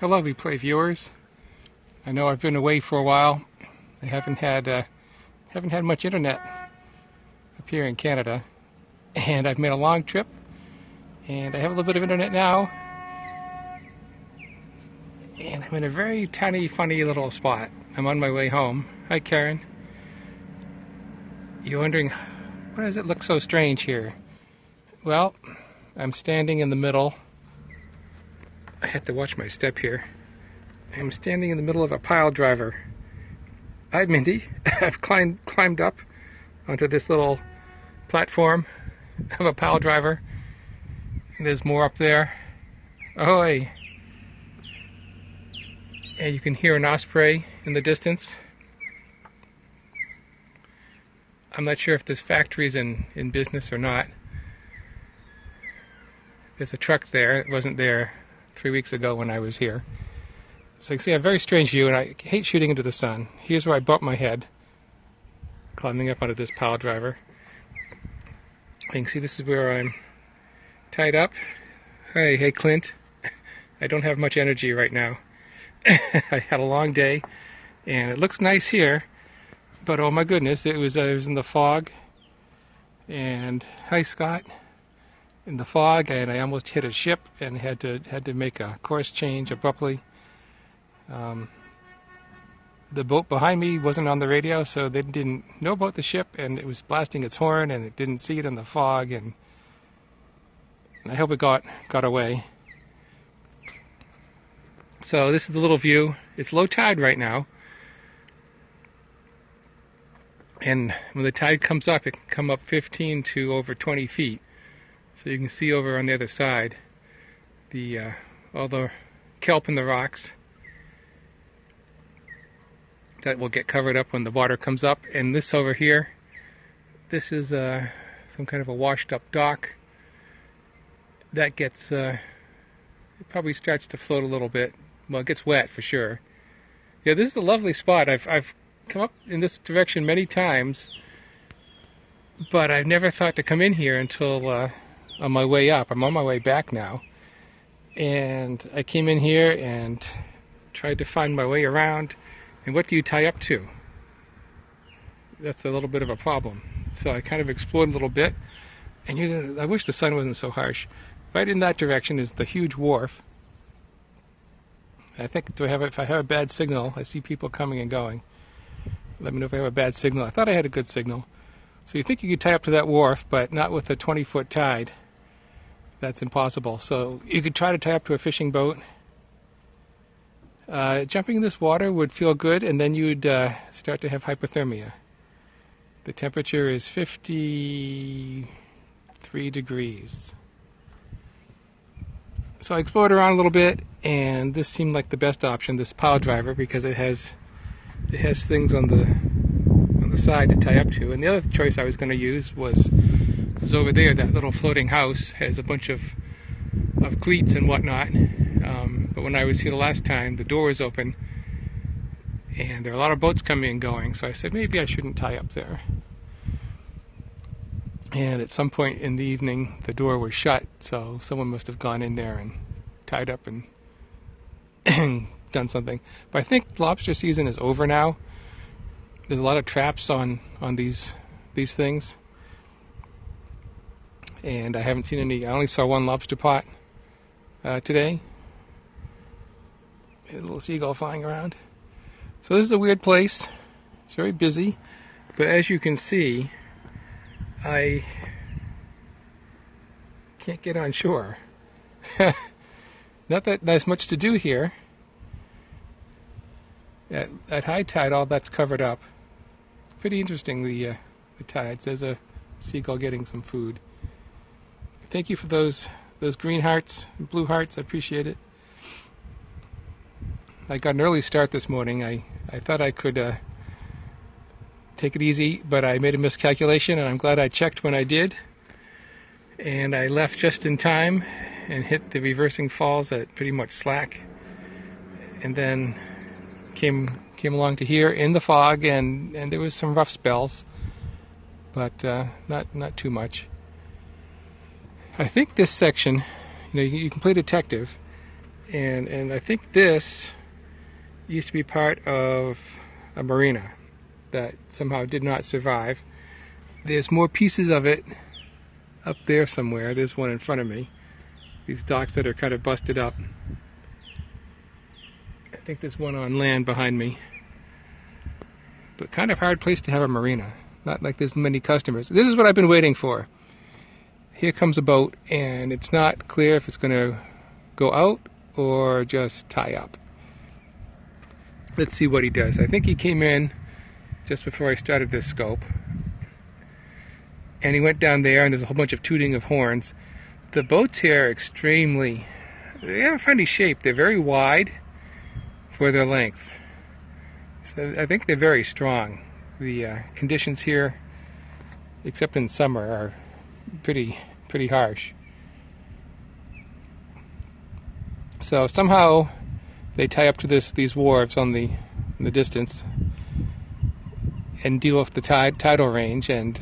Hello, replay viewers. I know I've been away for a while. I haven't had much internet up here in Canada, and I've made a long trip, and I have a little bit of internet now, and I'm in a very tiny, funny little spot. I'm on my way home. Hi, Karen. You're wondering, why does it look so strange here? Well, I'm standing in the middle. I have to watch my step here. I'm standing in the middle of a pile driver. Hi, Mindy. I've climbed up onto this little platform of a pile driver. There's more up there. Ahoy! And you can hear an osprey in the distance. I'm not sure if this factory's in business or not. There's a truck there. It wasn't there 3 weeks ago when I was here. So you can see a very strange view, and I hate shooting into the sun. Here's where I bumped my head, climbing up onto this pile driver. You can see this is where I'm tied up. Hey Clint. I don't have much energy right now. I had a long day, and it looks nice here, but oh my goodness, it was in the fog. And hi Scott. In the fog, and I almost hit a ship and had to make a course change abruptly. The boat behind me wasn't on the radio, so they didn't know about the ship, and it was blasting its horn, and it didn't see it in the fog, and I hope it got away. So this is the little view. It's low tide right now, and when the tide comes up, it can come up 15 to over 20 feet. So you can see over on the other side all the kelp in the rocks that will get covered up when the water comes up. And this over here, this is some kind of a washed up dock that gets it probably starts to float a little bit. Well, it gets wet for sure. Yeah, this is a lovely spot. I've come up in this direction many times, but I've never thought to come in here until on my way up. I'm on my way back now, and I came in here and tried to find my way around. And what do you tie up to? That's a little bit of a problem. So I kind of explored a little bit, and I wish the sun wasn't so harsh. Right in that direction is the huge wharf. I think if I have a bad signal, I see people coming and going. Let me know if I have a bad signal. I thought I had a good signal. So you think you could tie up to that wharf, but not with a 20-foot tide. That's impossible. So you could try to tie up to a fishing boat. Jumping in this water would feel good, and then you'd start to have hypothermia. The temperature is 53 degrees. So I explored around a little bit, and this seemed like the best option, this pile driver, because it has things on the side to tie up to. And the other choice I was going to use was over there. That little floating house has a bunch of cleats and whatnot. But when I was here the last time, the door was open, and there are a lot of boats coming and going. So I said maybe I shouldn't tie up there. And at some point in the evening, the door was shut, so someone must have gone in there and tied up and done something. But I think lobster season is over now. There's a lot of traps on these things, and I haven't seen any. I only saw one lobster pot today. A little seagull flying around. So this is a weird place. It's very busy, but as you can see, I can't get on shore. Not that there's much to do here. At high tide, all that's covered up. It's pretty interesting, the tides. There's a seagull getting some food. Thank you for those green hearts and blue hearts. I appreciate it. I got an early start this morning. I thought I could take it easy, but I made a miscalculation, and I'm glad I checked when I did. And I left just in time and hit the reversing falls at pretty much slack, and then came along to here in the fog, and there was some rough spells, but not too much. I think this section, you can play detective, And I think this used to be part of a marina that somehow did not survive. There's more pieces of it up there somewhere. There's one in front of me. These docks that are kind of busted up. I think there's one on land behind me. But kind of hard place to have a marina. Not like there's many customers. This is what I've been waiting for. Here comes a boat, and it's not clear if it's going to go out or just tie up. Let's see what he does. I think he came in just before I started this scope. And he went down there, and there's a whole bunch of tooting of horns. The boats here are they have a funny shape. They're very wide for their length. So I think they're very strong. The conditions here, except in summer, are pretty harsh. So somehow they tie up to these wharves in the distance and deal with the tidal range, and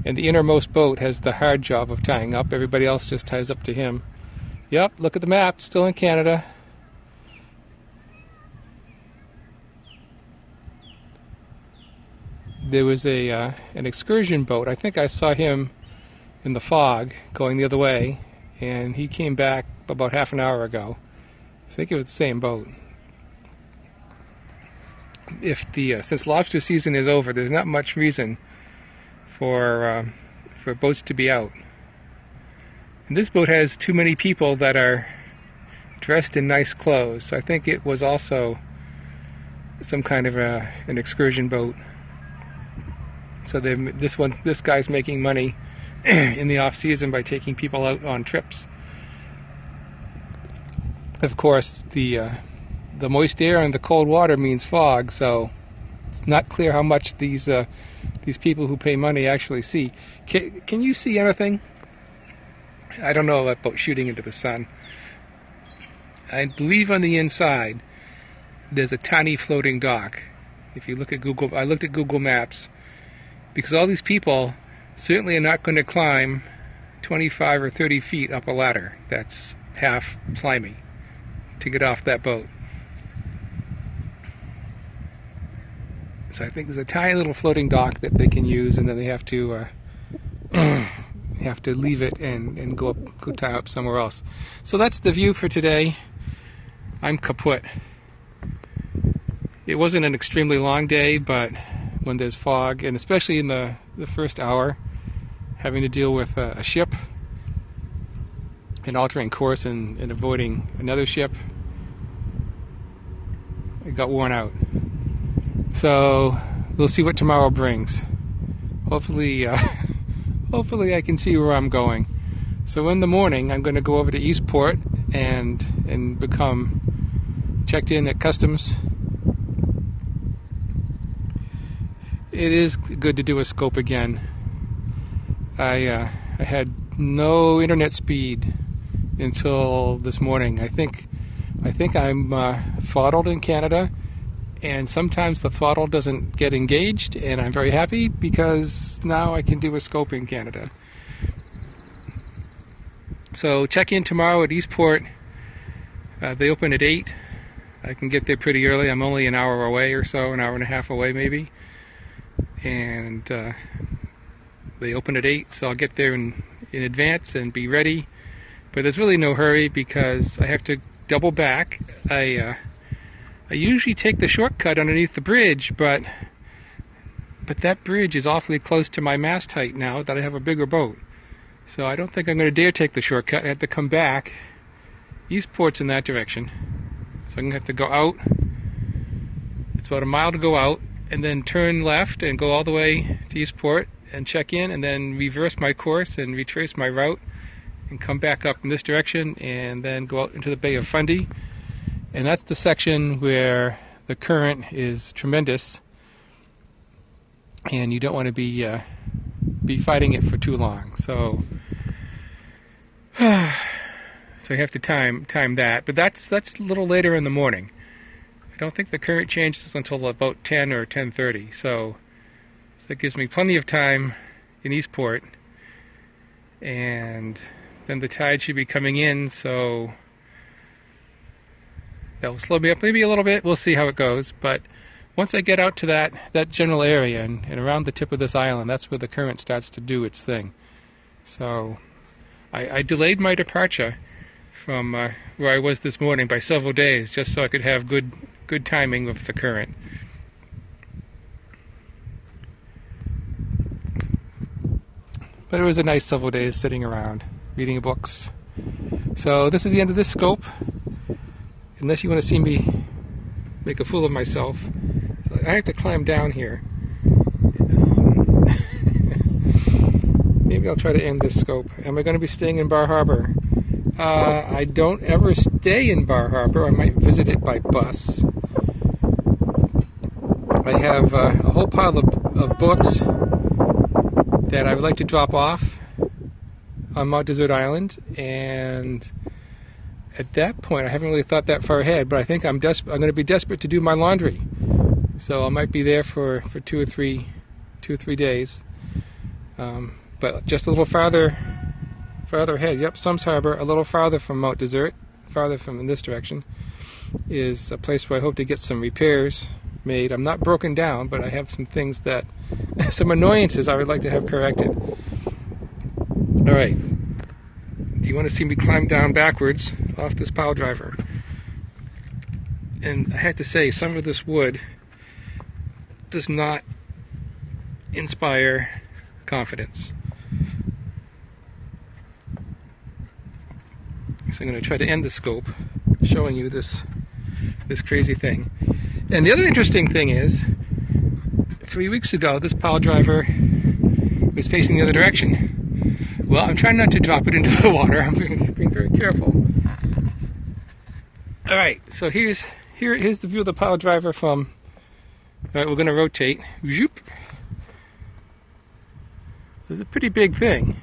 the innermost boat has the hard job of tying up. Everybody else just ties up to him. Yep, look at the map, still in Canada. There was an excursion boat. I think I saw him in the fog going the other way, and he came back about half an hour ago. I think it was the same boat. Since lobster season is over, there's not much reason for boats to be out. And this boat has too many people that are dressed in nice clothes. So I think it was also some kind of an excursion boat. So this guy's making money in the off season by taking people out on trips. Of course, the moist air and the cold water means fog, so it's not clear how much these people who pay money actually see. Can you see anything? I don't know about shooting into the sun. I believe on the inside there's a tiny floating dock. If you look at Google, I looked at Google Maps, because all these people certainly are not going to climb 25 or 30 feet up a ladder that's half slimy to get off that boat. So I think there's a tiny little floating dock that they can use, and then they have to leave it and go tie up somewhere else. So that's the view for today. I'm kaput. It wasn't an extremely long day, but when there's fog, and especially in the first hour, having to deal with a ship and altering course and avoiding another ship, it got worn out. So we'll see what tomorrow brings. Hopefully I can see where I'm going. So in the morning I'm going to go over to Eastport and become checked in at customs. It is good to do a scope again. I had no internet speed until this morning. I think I'm throttled in Canada, and sometimes the throttle doesn't get engaged, and I'm very happy because now I can do a scope in Canada. So check in tomorrow at Eastport. They open at 8. I can get there pretty early. I'm only an hour away or so, an hour and a half away maybe. And they open at 8, so I'll get there in advance and be ready. But there's really no hurry because I have to double back. I usually take the shortcut underneath the bridge, but that bridge is awfully close to my mast height now that I have a bigger boat. So I don't think I'm going to dare take the shortcut. I have to come back. Eastport's in that direction. So I'm going to have to go out. It's about a mile to go out, and then turn left and go all the way to Eastport and check in, and then reverse my course and retrace my route and come back up in this direction and then go out into the Bay of Fundy. And that's the section where the current is tremendous and you don't want to be fighting it for too long. So you have to time that, but that's a little later in the morning. I don't think the current changes until about 10 or 10:30, so that gives me plenty of time in Eastport, and then the tide should be coming in, so that will slow me up maybe a little bit. We'll see how it goes. But once I get out to that general area and around the tip of this island, that's where the current starts to do its thing. So I delayed my departure from where I was this morning by several days, just so I could have good timing with the current. But it was a nice several days sitting around, reading books. So this is the end of this scope. Unless you want to see me make a fool of myself, so I have to climb down here. Maybe I'll try to end this scope. Am I going to be staying in Bar Harbor? I don't ever stay in Bar Harbor. I might visit it by bus. I have a whole pile of books that I would like to drop off on Mount Desert Island, and at that point I haven't really thought that far ahead, but I think I'm going to be desperate to do my laundry. So I might be there for 2 or 3 days. But just a little farther ahead, yep, Sums Harbor, a little farther from Mount Desert, farther from in this direction, is a place where I hope to get some repairs made. I'm not broken down, but I have some things that, some annoyances I would like to have corrected. Alright, do you want to see me climb down backwards off this pile driver? And I have to say, some of this wood does not inspire confidence. So I'm going to try to end the scope showing you this crazy thing. And the other interesting thing is, 3 weeks ago this pile driver was facing the other direction. Well, I'm trying not to drop it into the water. I'm being very careful. Alright, so here's the view of the pile driver from, alright, we're going to rotate. Zoop. It's a pretty big thing,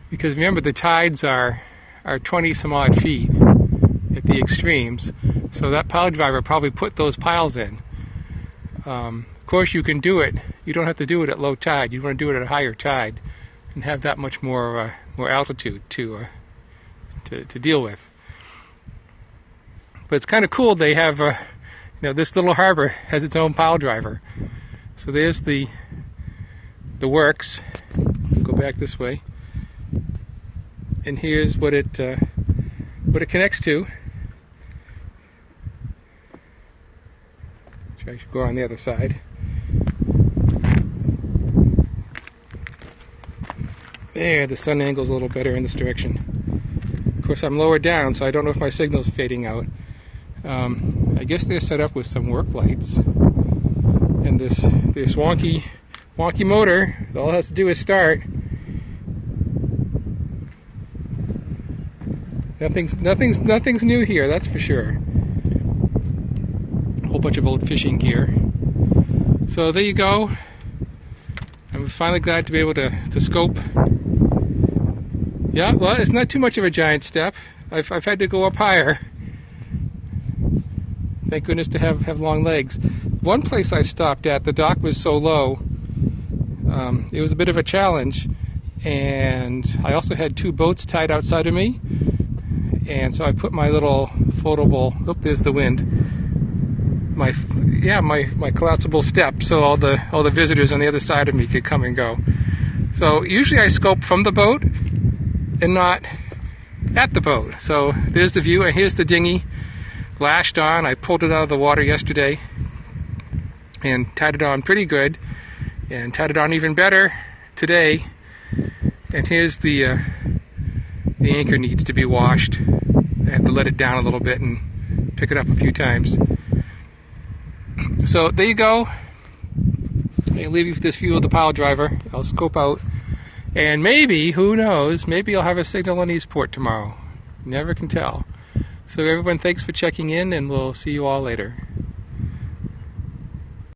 because remember the tides are 20 some odd feet at the extremes, so that pile driver probably put those piles in. Of course you can do it, you don't have to do it at low tide, you want to do it at a higher tide and have that much more altitude to deal with. But it's kind of cool they have, this little harbor has its own pile driver. So there's the works. Go back this way, and here's what it connects to. I should go on the other side. There, the sun angle's a little better in this direction. Of course, I'm lower down, so I don't know if my signal's fading out. I guess they're set up with some work lights, and this wonky motor, all it has to do is start. Nothing's new here, that's for sure. A whole bunch of old fishing gear. So there you go. I'm finally glad to be able to scope. Yeah, well, it's not too much of a giant step. I've had to go up higher. Thank goodness to have long legs. One place I stopped at, the dock was so low, it was a bit of a challenge, and I also had 2 boats tied outside of me, and so I put my little floatable, there's the wind, my collapsible step, so all the visitors on the other side of me could come and go. So usually I scope from the boat and not at the boat. So there's the view, and here's the dinghy lashed on. I pulled it out of the water yesterday and tied it on pretty good, and tied it on even better today. And here's the anchor needs to be washed. I have to let it down a little bit and pick it up a few times. So there you go. I'll leave you with this view of the pile driver. I'll scope out, and maybe, who knows, maybe I'll have a signal in Eastport tomorrow. Never can tell. So everyone, thanks for checking in, and we'll see you all later.